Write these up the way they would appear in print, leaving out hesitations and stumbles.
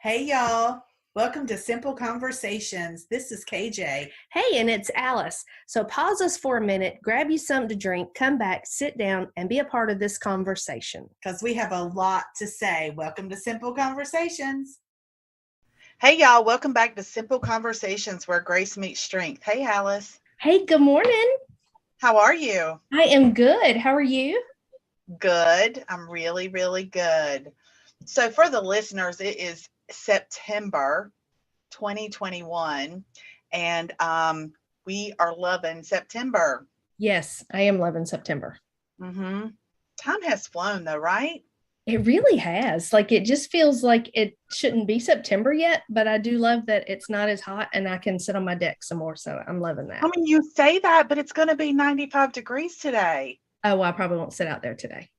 Hey y'all, welcome to Simple Conversations. This is KJ Hey, and it's Alice. So pause us for a minute, grab you something to drink, come back, sit down, and be a part of this conversation. because we have a lot to say. Welcome to Simple Conversations. Hey, y'all, welcome back to Simple Conversations where grace meets strength. Hey, Alice, Hey, good morning. how are you? I am good. How are you? Good. I'm really, really good. So, for the listeners, it is September 2021, and we are loving September. Yes, I am loving September. hmm Time has flown, though, right? It really has. Like, it just feels like it shouldn't be September yet, but I do love that it's not as hot and I can sit on my deck some more. So I'm loving that. I mean, you say that, but it's going to be 95 degrees today. Oh, well, I probably won't sit out there today.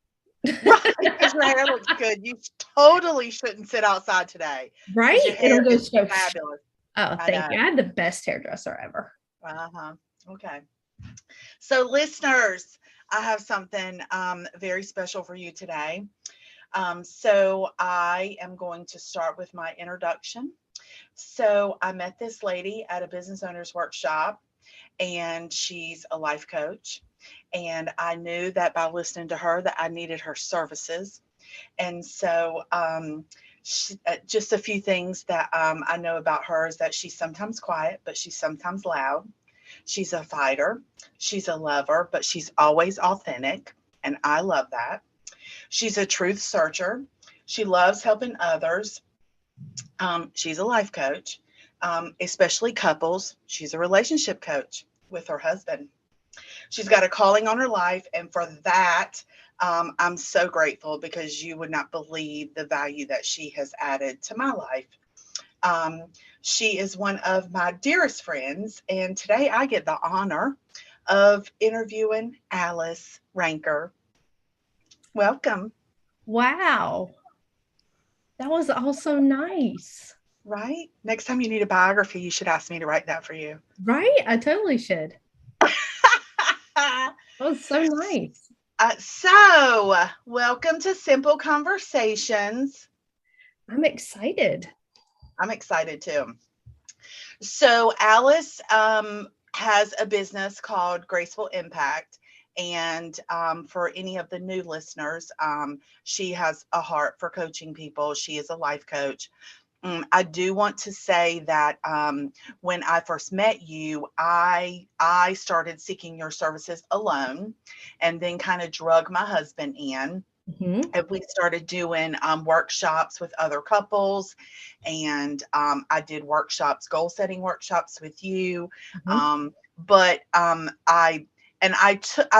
Right, because your hair looks good. You totally shouldn't sit outside today. Right? Because your hair It'll go is so. fabulous. Oh, I thank know. you. I had the best hairdresser ever. Uh-huh. Okay. So, listeners, I have something very special for you today. So, I am going to start with my introduction. So, I met this lady at a business owners workshop, and she's a life coach. And I knew that by listening to her that I needed her services. And so, just a few things that I know about her is that she's sometimes quiet, but she's sometimes loud. She's a fighter. She's a lover, but she's always authentic. And I love that. She's a truth searcher. She loves helping others. She's a life coach, especially couples. She's a relationship coach with her husband. She's got a calling on her life. And for that, I'm so grateful because you would not believe the value that she has added to my life. Um, she is one of my dearest friends, and today I get the honor of interviewing Alice Ranker. Welcome. Wow. That was also nice. Right? Next time you need a biography, you should ask me to write that for you. Right? I totally should. That was so nice. Welcome to Simple Conversations. I'm excited. I'm excited too. So, Alice has a business called Graceful Impact. And for any of the new listeners, she has a heart for coaching people. She is a life coach. I do want to say that when I first met you, I started seeking your services alone, and then kind of drug my husband in. Mm-hmm. And we started doing workshops with other couples, and I did workshops, goal setting workshops with you. Mm-hmm. But I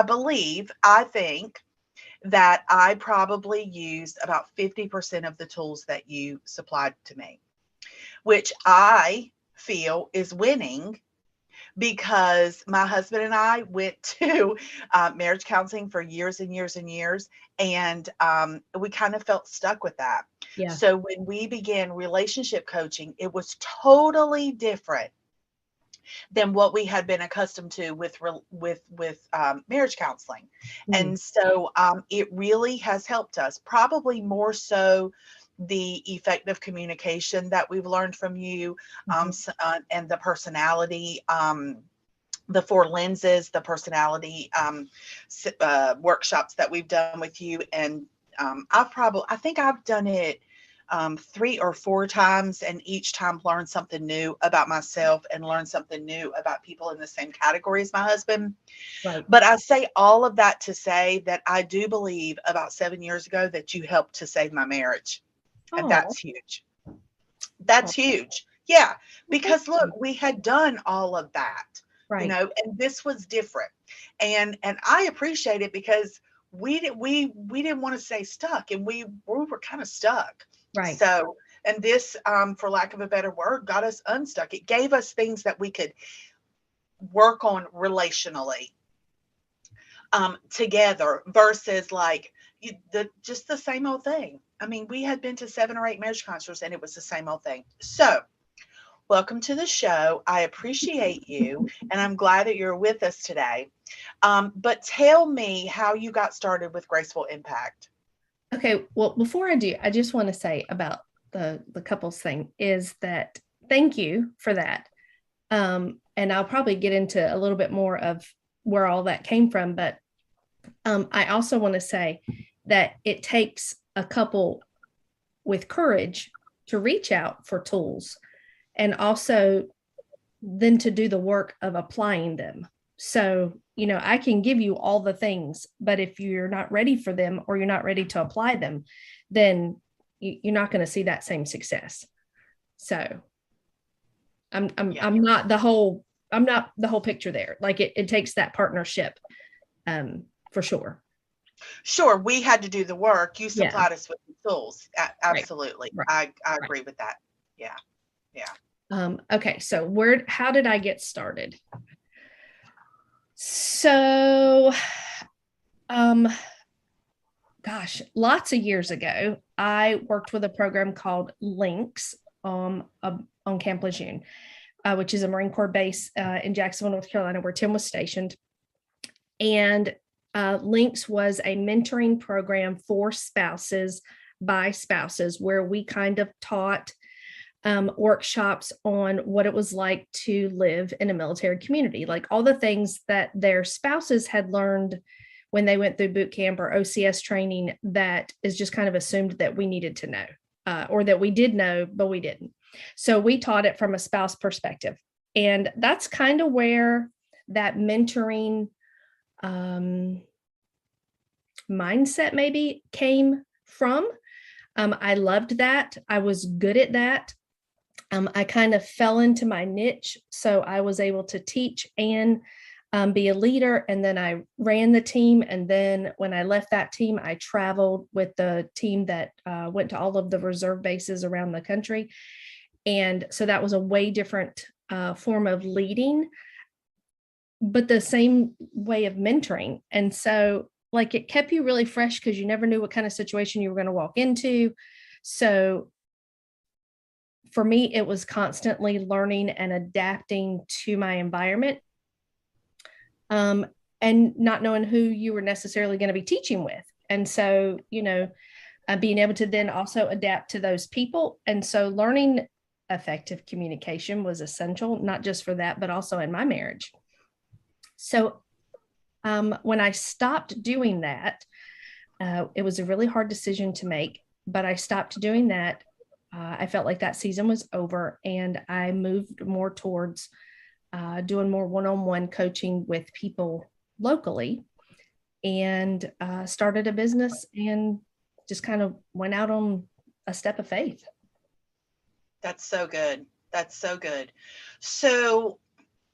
believe, I think that I probably used about 50% of the tools that you supplied to me, which I feel is winning because my husband and I went to marriage counseling for years and years and years, and we kind of felt stuck with that. Yeah. So when we began relationship coaching, it was totally different than what we had been accustomed to with marriage counseling. Mm. And so it really has helped us, probably more so the effective communication that we've learned from you, and the personality, the four lenses, the personality workshops that we've done with you. And I think I've done it 3 or 4 times, and each time learned something new about myself and learned something new about people in the same category as my husband. Right. But I say all of that to say that I do believe about 7 years ago that you helped to save my marriage. And that's huge. That's huge. Yeah. Because look, we had done all of that, right. And this was different. And I appreciate it because we didn't want to stay stuck, and we were kind of stuck. Right. So, and this, for lack of a better word, got us unstuck. It gave us things that we could work on relationally together versus like just the same old thing. I mean, we had been to 7 or 8 marriage counselors and it was the same old thing. So, welcome to the show. I appreciate you, and I'm glad that you're with us today. But tell me how you got started with Graceful Impact. Okay. Well, before I do, I just want to say about the couples thing is that thank you for that. And I'll probably get into a little bit more of where all that came from. But I also want to say that it takes a couple with courage to reach out for tools and also then to do the work of applying them. So, I can give you all the things, but if you're not ready for them or you're not ready to apply them, then you're not going to see that same success. So I'm not the whole picture there. Like it takes that partnership for sure. Sure. We had to do the work. You supplied us with the tools. Absolutely. Right. I agree with that. Yeah. Yeah. Okay. So how did I get started? So, gosh, lots of years ago, I worked with a program called LINKS on Camp Lejeune, which is a Marine Corps base in Jacksonville, North Carolina, where Tim was stationed. And LINKS was a mentoring program for spouses by spouses, where we kind of taught workshops on what it was like to live in a military community, like all the things that their spouses had learned when they went through boot camp or OCS training that is just kind of assumed that we needed to know, or that we did know, but we didn't. So we taught it from a spouse perspective. And that's kind of where that mentoring mindset maybe came from. I loved that. I was good at that. I kind of fell into my niche. So I was able to teach and be a leader. And then I ran the team. And then when I left that team, I traveled with the team that went to all of the reserve bases around the country. And so that was a way different form of leading, but the same way of mentoring. And so like it kept you really fresh because you never knew what kind of situation you were going to walk into. So for me, it was constantly learning and adapting to my environment, and not knowing who you were necessarily going to be teaching with. And so, being able to then also adapt to those people. And so learning effective communication was essential, not just for that, but also in my marriage. So when I stopped doing that, it was a really hard decision to make, but I stopped doing that. I felt like that season was over, and I moved more towards doing more one-on-one coaching with people locally, and started a business and just kind of went out on a step of faith. That's so good. That's so good. So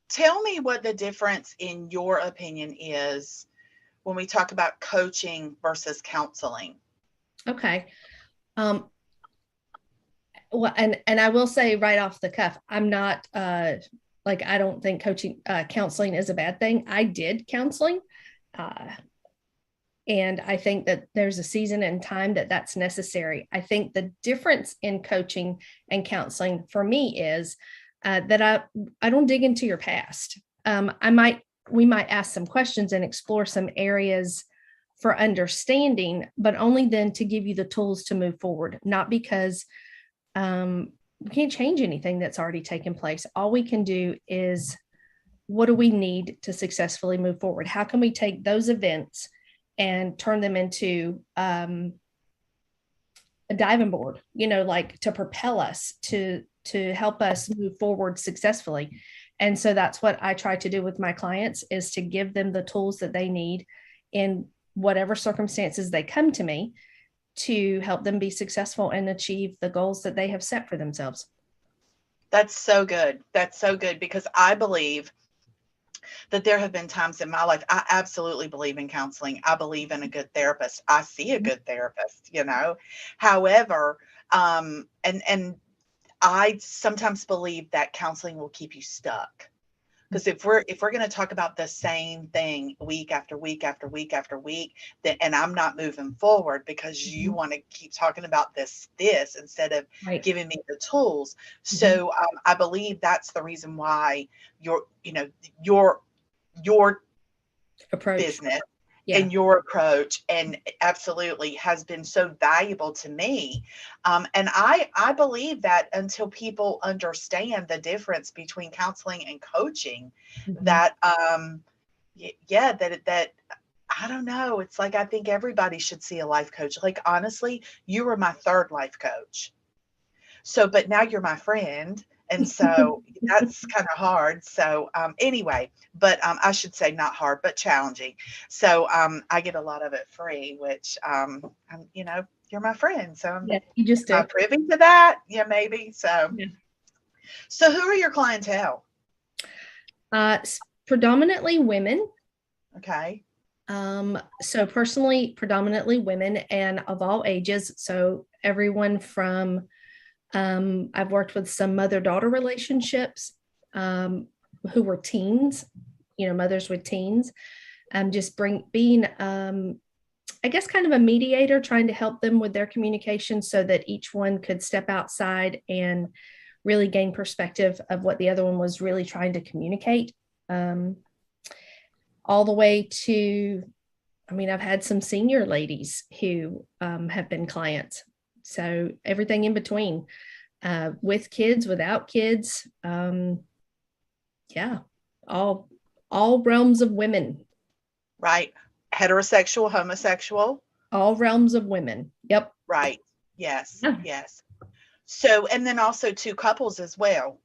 tell me what the difference in your opinion is when we talk about coaching versus counseling. Okay. Well, and I will say right off the cuff, I'm not I don't think counseling is a bad thing. I did counseling. And I think that there's a season and time that's necessary. I think the difference in coaching and counseling for me is that I don't dig into your past. We might ask some questions and explore some areas for understanding, but only then to give you the tools to move forward, not because we can't change anything that's already taken place. All we can do is, what do we need to successfully move forward? How can we take those events and turn them into a diving board, like to propel us, to help us move forward successfully. And so that's what I try to do with my clients, is to give them the tools that they need in whatever circumstances they come to me, to help them be successful and achieve the goals that they have set for themselves. That's so good. That's so good, because I believe that there have been times in my life, I absolutely believe in counseling. I believe in a good therapist. I see a good therapist, However, and I sometimes believe that counseling will keep you stuck. Because if we're going to talk about the same thing week after week after week after week, then, and I'm not moving forward because you want to keep talking about this instead of giving me the tools. So I believe that's the reason why your approach, business Yeah. in your approach, and absolutely has been so valuable to me. And I believe that until people understand the difference between counseling and coaching, Mhm. that yeah, that I don't know. It's like I think everybody should see a life coach. Like honestly, you were my third life coach. So, but now you're my friend. And so that's kind of hard. So, anyway, but I should say not hard, but challenging. So, I get a lot of it free, which, you're my friend. So, Yeah, you just am I do. privy to that? Yeah, maybe. So, Yeah. so who are your clientele? Predominantly women. Okay. So personally, predominantly women and of all ages. So everyone from, I've worked with some mother-daughter relationships, who were teens, mothers with teens. Just being, I guess, kind of a mediator, trying to help them with their communication so that each one could step outside and really gain perspective of what the other one was really trying to communicate. All the way to, I've had some senior ladies who have been clients. So everything in between, with kids, without kids. Yeah, all realms of women. Right. Heterosexual, homosexual. All realms of women. Yep. Right. Yes. Yeah. Yes. So, and then also two couples as well.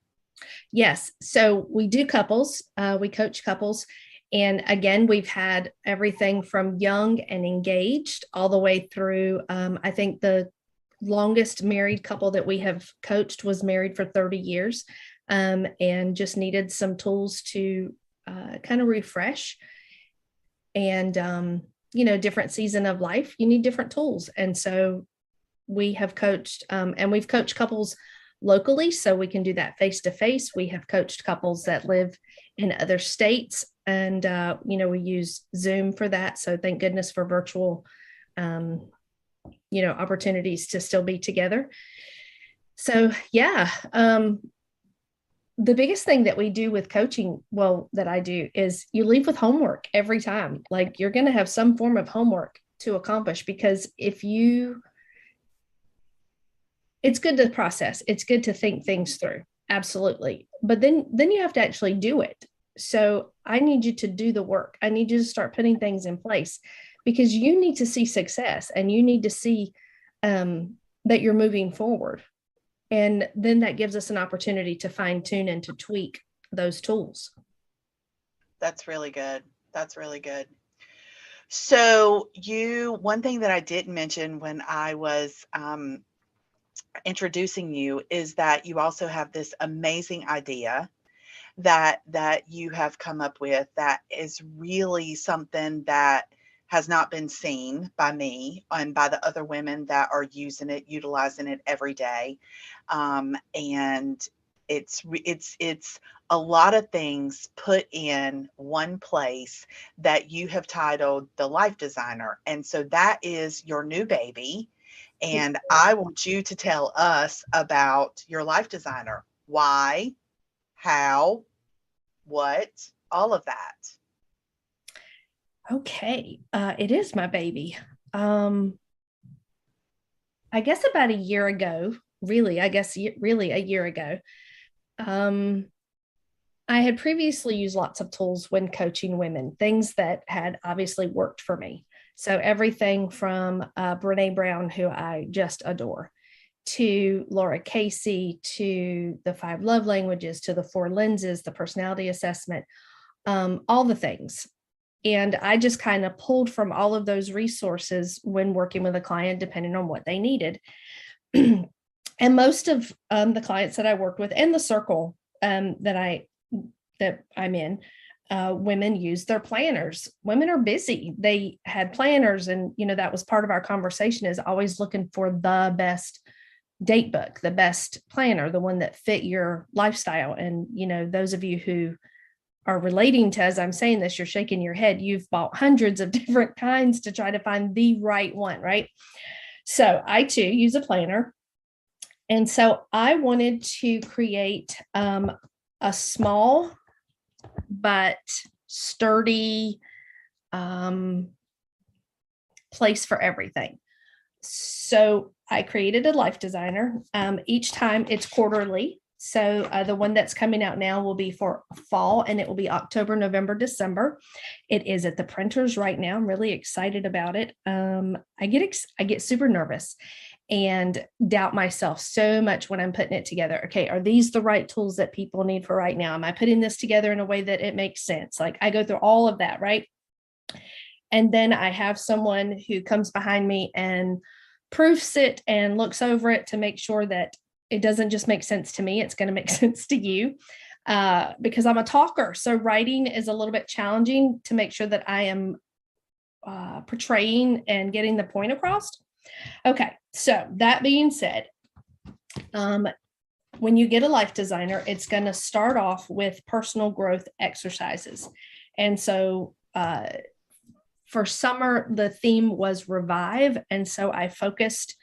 Yes. So we do couples, we coach couples. And again, we've had everything from young and engaged all the way through. I think the longest married couple that we have coached was married for 30 years, and just needed some tools to kind of refresh. And, different season of life, you need different tools. And so we have coached, and we've coached couples locally, so we can do that face to face. We have coached couples that live in other states, and we use Zoom for that. So thank goodness for virtual, opportunities to still be together. So yeah, the biggest thing that we do with coaching, well, that I do, is you leave with homework every time. Like you're going to have some form of homework to accomplish, because it's good to process. It's good to think things through. Absolutely. But then you have to actually do it. So I need you to do the work. I need you to start putting things in place, because you need to see success, and you need to see that you're moving forward. And then that gives us an opportunity to fine tune and to tweak those tools. That's really good. That's really good. So one thing that I didn't mention when I was introducing you is that you also have this amazing idea that you have come up with that is really something that has not been seen by me and by the other women that are utilizing it every day. And it's a lot of things put in one place that you have titled the Life Designer. And so that is your new baby. And I want you to tell us about your Life Designer. Why, how, what, all of that. Okay. It is my baby. I guess about a year ago, really a year ago, I had previously used lots of tools when coaching women, things that had obviously worked for me. So everything from Brene Brown, who I just adore, to Laura Casey, to the 5 love languages, to the 4 lenses, the personality assessment, all the things. And I just kind of pulled from all of those resources when working with a client, depending on what they needed. And most of the clients that I worked with, and the circle that I'm in, women use their planners. Women are busy. They had planners, and that was part of our conversation, is always looking for the best date book, the best planner, the one that fit your lifestyle. And those of you who are relating to, as I'm saying this, you're shaking your head. You've bought hundreds of different kinds to try to find the right one, right? So I too use a planner. And so I wanted to create a small but sturdy place for everything. So I created a life designer. Each time it's quarterly. So the one that's coming out now will be for fall, and it will be October, November, December. It is at the printers right now. I'm really excited about it. I get super nervous and doubt myself so much when I'm putting it together. Okay, are these the right tools that people need for right now? Am I putting this together in a way that it makes sense? Like, I go through all of that, right? And then I have someone who comes behind me and proofs it and looks over it to make sure that it doesn't just make sense to me, it's going to make sense to you, because I'm a talker. So writing is a little bit challenging to make sure that I am portraying and getting the point across. Okay, so that being said, when you get a life designer, it's going to start off with personal growth exercises. And so for summer, the theme was revive. And so I focused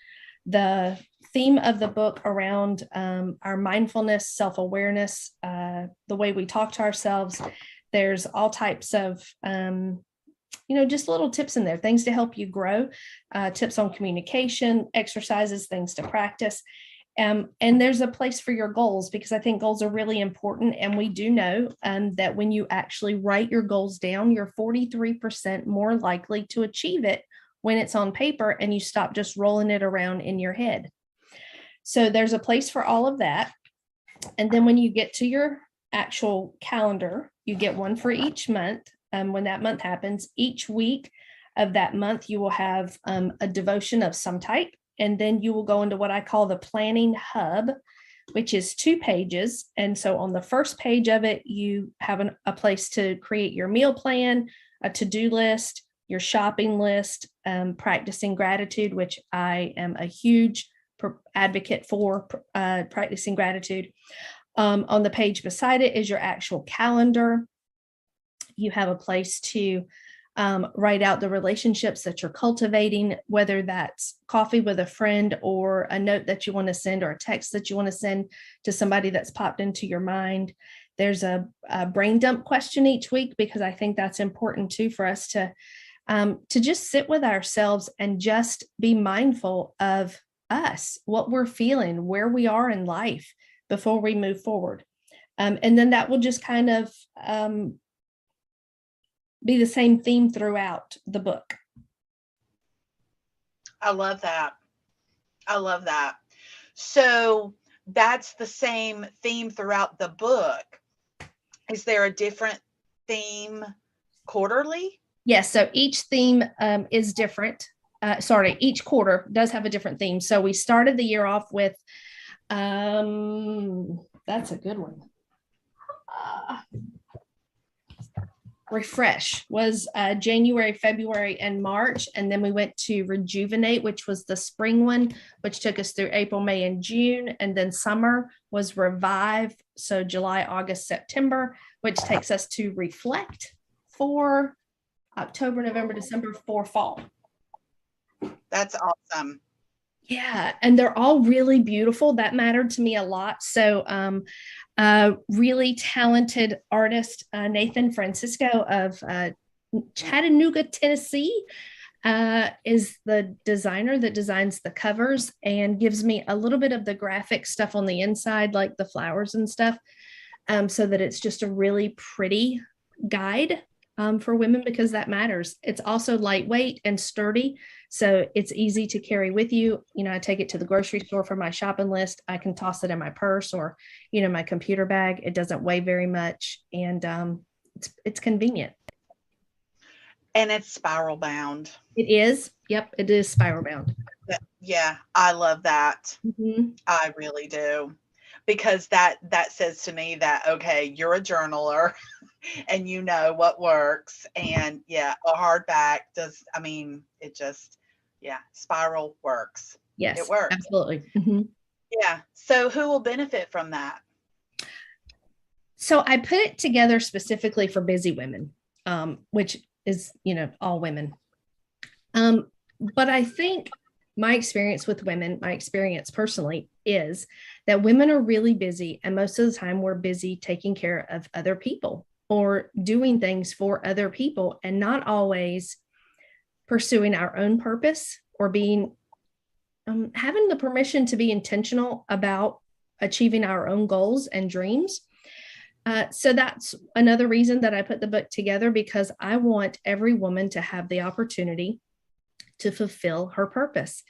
the theme of the book around our mindfulness, self-awareness, the way we talk to ourselves. There's all types of, just little tips in there, things to help you grow, tips on communication, exercises, things to practice. And there's a place for your goals, because I think goals are really important. And we do know that when you actually write your goals down, you're 43% more likely to achieve it when it's on paper and you stop just rolling it around in your head. So there's a place for all of that. And then when you get to your actual calendar, you get one for each month. When that month happens, each week of that month, you will have a devotion of some type. And then you will go into what I call the planning hub, which is 2 pages. And so on the first page of it, you have a place to create your meal plan, a to-do list, your shopping list, practicing gratitude, which I am a huge advocate for, practicing gratitude. On the page beside it is your actual calendar. You have a place to write out the relationships that you're cultivating, whether that's coffee with a friend or a note that you want to send or a text that you want to send to somebody that's popped into your mind. There's a brain dump question each week, because I think that's important too, for us to just sit with ourselves and just be mindful of us, what we're feeling, where we are in life before we move forward. And then that will just kind of be the same theme throughout the book. I love that. I love that. So that's the same theme throughout the book. Is there a different theme quarterly? Yes. So each theme is different. Each quarter does have a different theme. So we started the year off with, that's a good one. Refresh was January, February, and March. And then we went to Rejuvenate, which was the spring one, which took us through April, May, and June. And then summer was Revive. So July, August, September, which takes us to Reflect for October, November, December for fall. That's awesome. Yeah, and they're all really beautiful. That mattered to me a lot. So really talented artist, Nathan Francisco of Chattanooga, Tennessee, is the designer that designs the covers and gives me a little bit of the graphic stuff on the inside, like the flowers and stuff, so that it's just a really pretty guide for women, because that matters. It's also lightweight and sturdy, so it's easy to carry with you. I take it to the grocery store for my shopping list. I can toss it in my purse or, my computer bag. It doesn't weigh very much, and it's convenient. And it's spiral bound. It is. Yep, it is spiral bound. Yeah, I love that. Mm-hmm. I really do. Because that says to me that, okay, you're a journaler and you know what works. And yeah, a hardback spiral works. Yes, it works. Absolutely. Mm-hmm. Yeah. So who will benefit from that? So I put it together specifically for busy women, which is, all women. But I think my experience with women, my experience personally, is that women are really busy. And most of the time we're busy taking care of other people or doing things for other people, and not always pursuing our own purpose or being having the permission to be intentional about achieving our own goals and dreams. So that's another reason that I put the book together, because I want every woman to have the opportunity to fulfill her purpose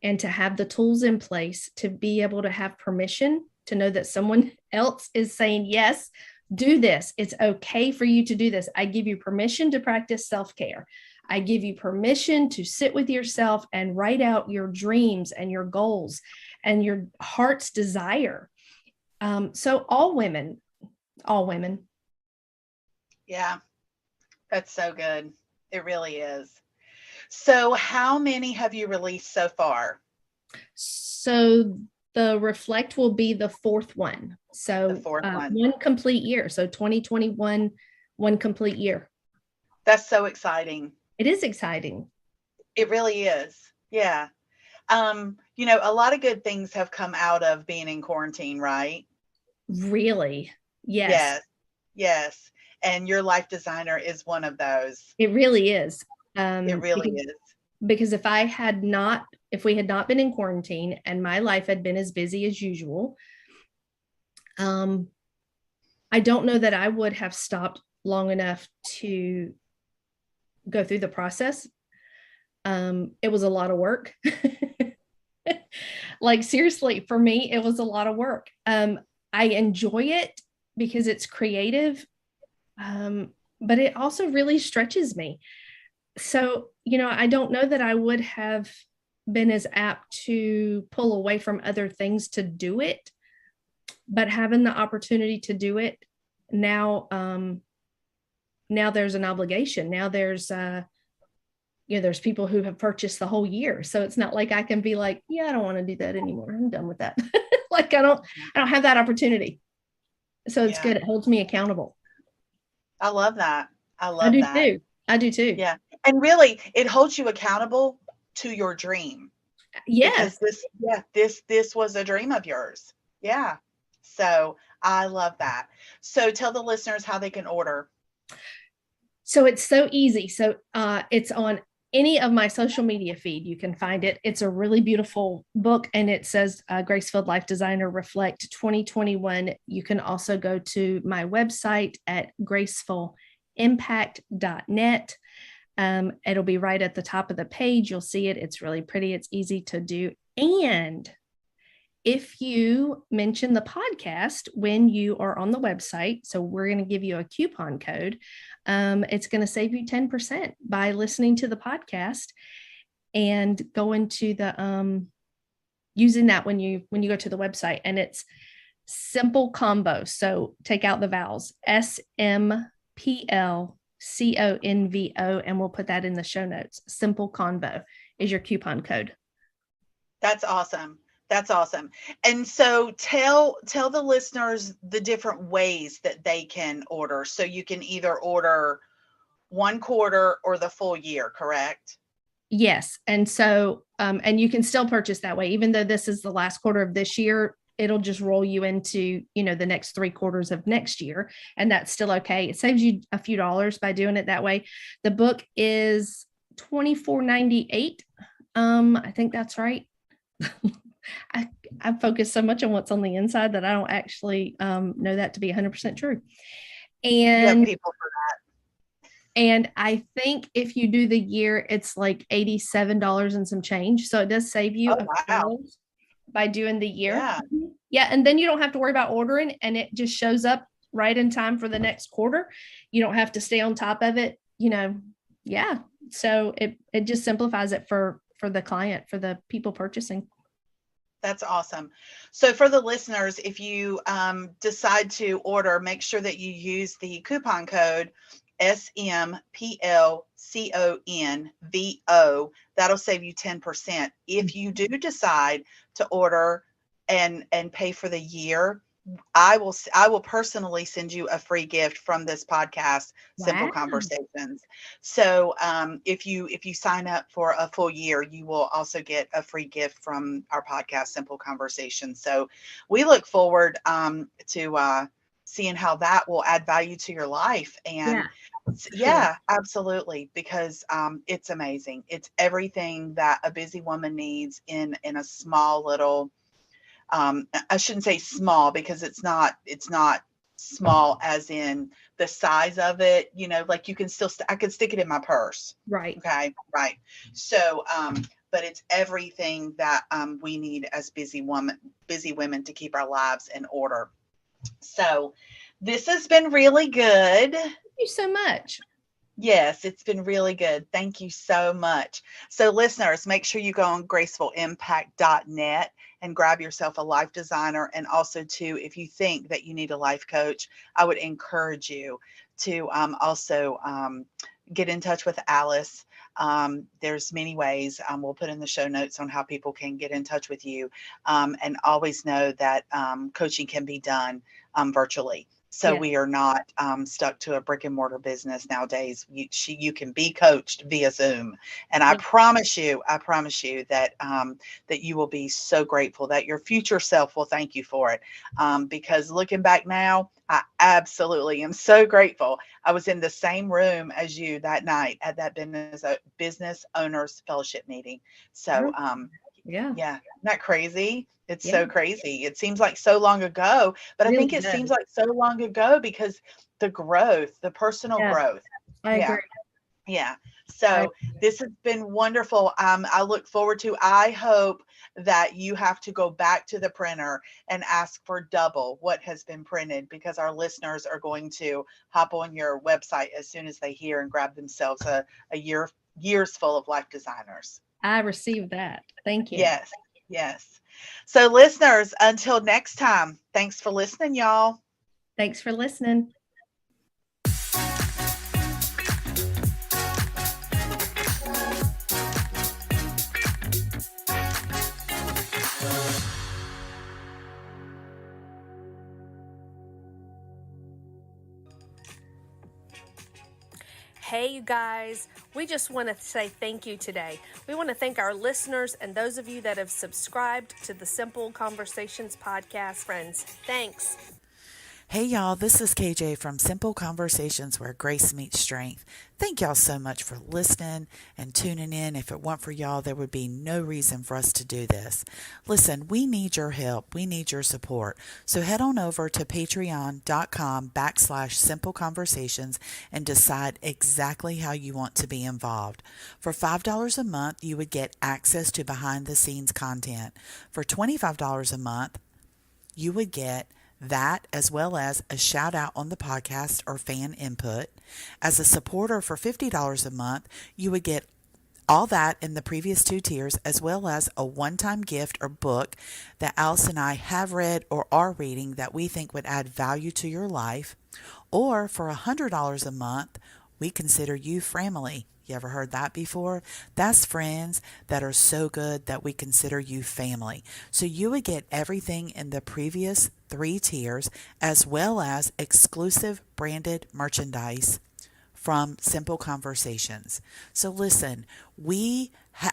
and to have the tools in place to be able to have permission to know that someone else is saying, yes, do this. It's okay for you to do this. I give you permission to practice self-care. I give you permission to sit with yourself and write out your dreams and your goals and your heart's desire. So all women. Yeah, that's so good. It really is. So how many have you released so far? So the Reflect will be the fourth one. So The fourth one. one complete year. So 2021, one complete year. That's so exciting. It is exciting. It really is. Yeah. A lot of good things have come out of being in quarantine, right? Really. Yes. Yes. Yes. And your life designer is one of those. It really is. It really is. Because if we had not been in quarantine and my life had been as busy as usual, I don't know that I would have stopped long enough to go through the process. It was a lot of work. Like, seriously, for me, it was a lot of work. I enjoy it because it's creative, but it also really stretches me. So, I don't know that I would have been as apt to pull away from other things to do it, but having the opportunity to do it now, now there's an obligation. Now there's people who have purchased the whole year. So it's not like I can be like, yeah, I don't want to do that anymore. I'm done with that. Like I don't have that opportunity. So it's good. It holds me accountable. I love that. I do too. Yeah. And really, it holds you accountable to your dream. Yes. Because this was a dream of yours. Yeah. So I love that. So tell the listeners how they can order. So it's so easy. So it's on any of my social media feed. You can find it. It's a really beautiful book, and it says Grace-Filled Life Designer Reflect 2021. You can also go to my website at gracefullimpact.net. It'll be right at the top of the page. You'll see it. It's really pretty. It's easy to do. And if you mention the podcast when you are on the website, so we're going to give you a coupon code. It's going to save you 10% by listening to the podcast and going to the using that when you go to the website. And it's Simple Convo. So take out the vowels, SMPLCONVO, and we'll put that in the show notes. Simple Convo is your coupon code. That's awesome. That's awesome. And so tell the listeners the different ways that they can order. So you can either order 1 quarter or the full year, correct? Yes. And so, and you can still purchase that way, even though this is the last quarter of this year, it'll just roll you into, the next 3 quarters of next year. And that's still okay. It saves you a few dollars by doing it that way. The book is $24.98. I think that's right. I focus so much on what's on the inside that I don't actually know that to be 100% true. And people for that. And I think if you do the year, it's like $87 and some change. So it does save you by doing the year. Yeah. And then you don't have to worry about ordering, and it just shows up right in time for the next quarter. You don't have to stay on top of it, Yeah. So it just simplifies it for the client, for the people purchasing. That's awesome. So for the listeners, if you decide to order, make sure that you use the coupon code SMPLCONVO. That'll save you 10%. If you do decide to order and pay for the year, I will personally send you a free gift from this podcast, Simple Conversations. So if you sign up for a full year, you will also get a free gift from our podcast, Simple Conversations. So we look forward to seeing how that will add value to your life. And Sure. absolutely, because it's amazing. It's everything that a busy woman needs in a small little, I shouldn't say small, because it's not small as in the size of it, like you can still, I could stick it in my purse. Right. Okay. Right. So, but it's everything that we need as busy women to keep our lives in order. So this has been really good. Thank you so much. Yes, it's been really good. Thank you so much. So, listeners, make sure you go on gracefulimpact.net and grab yourself a life designer. And also, too, if you think that you need a life coach, I would encourage you to also get in touch with Alice. There's many ways. We'll put in the show notes on how people can get in touch with you. And always know that coaching can be done virtually. So Yes. we are not stuck to a brick and mortar business nowadays. You can be coached via Zoom, and I Yes. promise you that that you will be so grateful, that your future self will thank you for it. Because looking back now, I absolutely am so grateful. I was in the same room as you that night at that business owners fellowship meeting. So Yeah. yeah, isn't that crazy? It's Yeah. so crazy. It seems like so long ago, but I Really think it seems does. like so long ago because the growth, the personal Yeah. growth. I Yeah. agree. Yeah. I So this has been wonderful. I look forward to, I hope that you have to go back to the printer and ask for double what has been printed, because our listeners are going to hop on your website as soon as they hear and grab themselves a years full of life designers. I received that. Thank you. Yes. Yes. So, listeners, until next time, thanks for listening, y'all. Thanks for listening. Hey, you guys, we just want to say thank you today. We want to thank our listeners and those of you that have subscribed to the Simple Conversations podcast. Friends, thanks. Hey y'all, this is KJ from Simple Conversations where grace meets strength. Thank y'all so much for listening and tuning in. If it weren't for y'all, there would be no reason for us to do this. Listen, we need your help. We need your support. So head on over to patreon.com/Simple Conversations and decide exactly how you want to be involved. For $5 a month, you would get access to behind the scenes content. For $25 a month, you would get that as well as a shout out on the podcast or fan input. As a supporter for $50 a month, you would get all that in the previous two tiers, as well as a one-time gift or book that Alice and I have read or are reading that we think would add value to your life. Or for $100 a month, we consider you family. You ever heard that before? That's friends that are so good that we consider you family. So you would get everything in the previous three tiers, as well as exclusive branded merchandise from Simple Conversations. So listen,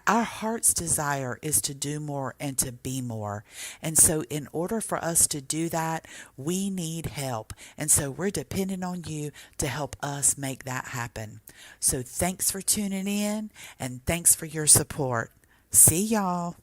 our heart's desire is to do more and to be more. And so in order for us to do that, we need help. And so we're dependent on you to help us make that happen. So thanks for tuning in and thanks for your support. See y'all.